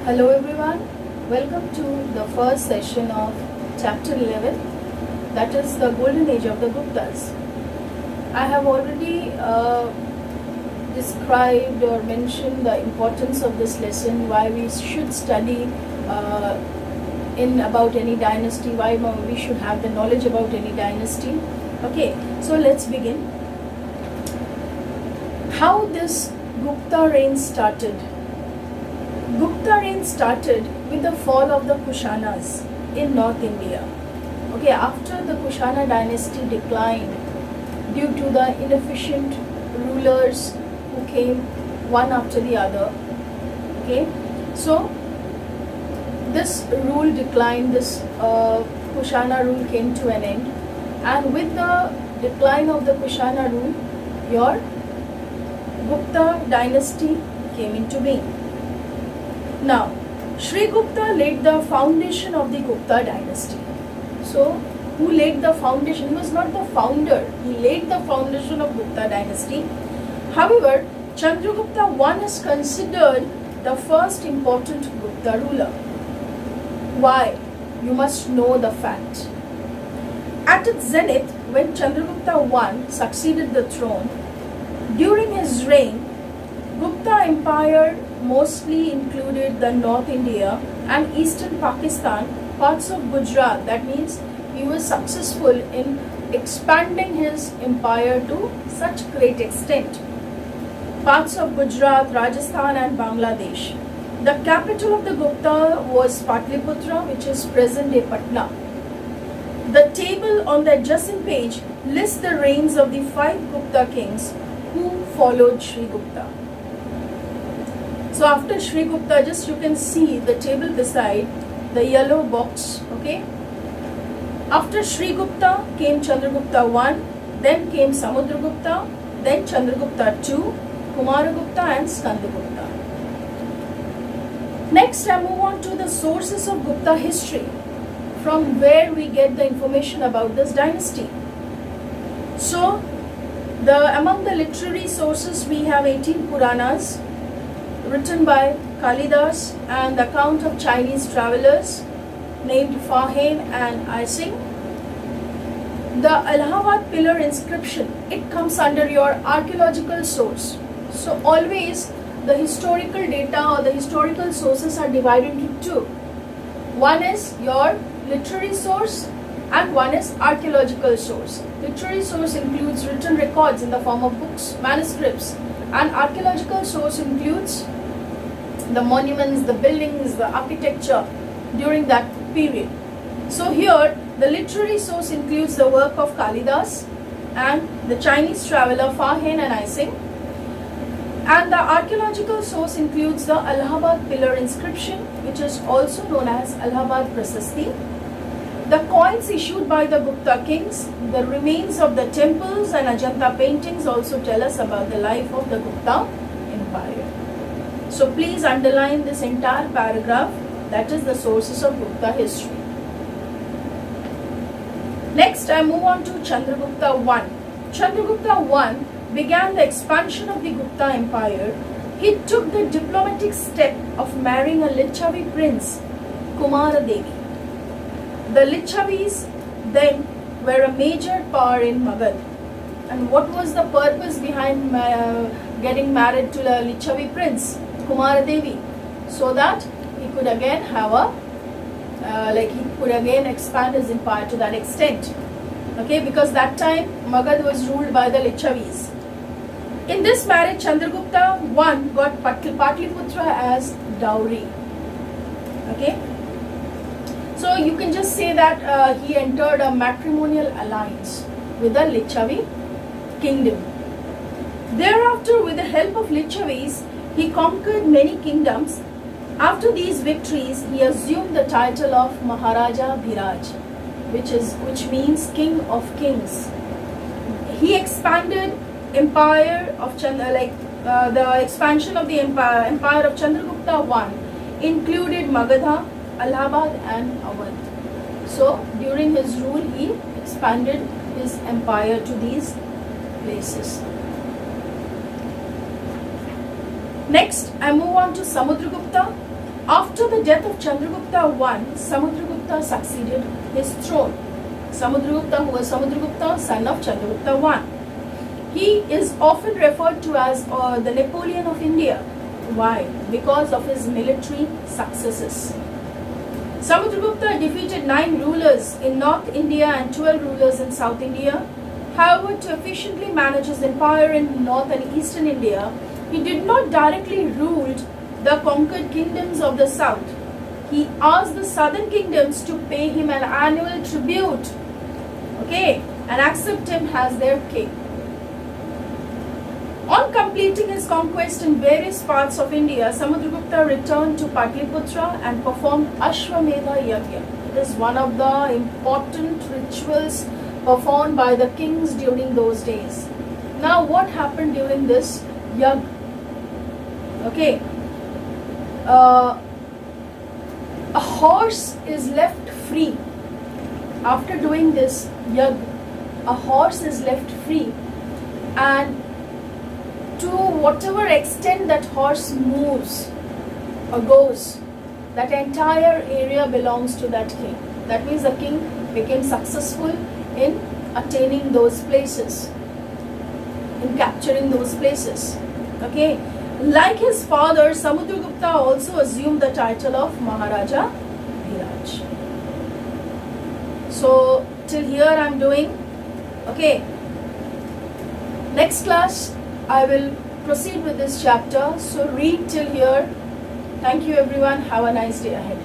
Hello everyone, welcome to the first session of chapter 11, that is the golden age of the Guptas. I have already described or mentioned the importance of this lesson, why we should study in about any dynasty, why we should have the knowledge about any dynasty. Okay, so let's begin. How this Gupta reign started. Gupta reign started with the fall of the Kushanas in North India. Okay, after the Kushana dynasty declined due to the inefficient rulers who came one after the other. Okay, so this rule declined, this Kushana rule came to an end, and with the decline of the Kushana rule, your Gupta dynasty came into being. Now, Sri Gupta laid the foundation of the Gupta dynasty. So, who laid the foundation? He was not the founder. He laid the foundation of Gupta dynasty. However, Chandragupta I is considered the first important Gupta ruler. Why? You must know the fact. At its zenith, when Chandragupta I succeeded the throne, during his reign, Gupta Empire mostly included the North India and Eastern Pakistan, parts of Gujarat. That means he was successful in expanding his empire to such great extent. Parts of Gujarat, Rajasthan and Bangladesh. The capital of the Gupta was Patliputra, which is present-day Patna. The table on the adjacent page lists the reigns of the 5 Gupta kings who followed Sri Gupta. So after Sri Gupta, just you can see the table beside the yellow box. Okay. After Sri Gupta came Chandragupta I, then came Samudragupta, then Chandragupta II, Kumaragupta and Skandagupta. Next, I move on to the sources of Gupta history, from where we get the information about this dynasty. So, among the literary sources we have 18 Puranas written by Kalidas and the account of Chinese travelers named Fa-Hien and Ising. The Allahabad pillar inscription, it comes under your archaeological source. So always the historical data or the historical sources are divided into two. One is your literary source and one is archaeological source. Literary source includes written records in the form of books, manuscripts, and archaeological source includes the monuments, the buildings, the architecture during that period. So here the literary source includes the work of Kalidas and the Chinese traveler Fa-Hien and Ising, and the archaeological source includes the Allahabad pillar inscription, which is also known as Allahabad Prasasti, the coins issued by the Gupta kings, the remains of the temples and Ajanta paintings also tell us about the life of the Gupta Empire. So please underline this entire paragraph, that is the sources of Gupta history. Next, I move on to Chandragupta I. Chandragupta I began the expansion of the Gupta Empire. He took the diplomatic step of marrying a Licchavi prince, Kumaradevi. The Licchavis then were a major power in Magad. And what was the purpose behind getting married to the Licchavi prince, Kumaradevi? So that he could again have he could again expand his empire to that extent. Okay, because that time Magad was ruled by the Licchavis. In this marriage, Chandragupta I got Patliputra as dowry. Okay. So you can just say that he entered a matrimonial alliance with the Licchavi kingdom. Thereafter, with the help of Licchavis, he conquered many kingdoms. After these victories, he assumed the title of Maharaja Bhiraj, which means King of Kings. He expanded empire of the expansion of the empire of Chandragupta I included Magadha, Allahabad and Awadh. So during his rule, he expanded his empire to these places. Next, I move on to Samudragupta. After the death of Chandragupta I, Samudragupta succeeded his throne. Samudragupta, who was Samudragupta, son of Chandragupta I. He is often referred to as the Napoleon of India. Why? Because of his military successes. Samudragupta defeated 9 rulers in North India and 12 rulers in South India. However, to efficiently manage his empire in North and Eastern India, he did not directly rule the conquered kingdoms of the South. He asked the southern kingdoms to pay him an annual tribute, and accept him as their king. On completing his conquest in various parts of India, Samudragupta returned to Patliputra and performed Ashwamedha Yagya. It is one of the important rituals performed by the kings during those days. Now, what happened during this yagya? A horse is left free. After doing this yagya, a horse is left free, and to whatever extent that horse moves or goes, that entire area belongs to that king. That means the king became successful in attaining those places, in capturing those places. Like his father, Samudragupta also assumed the title of Maharaja Dhiraj. So till here I am doing. Next class I will proceed with this chapter. So read till here. Thank you everyone. Have a nice day ahead.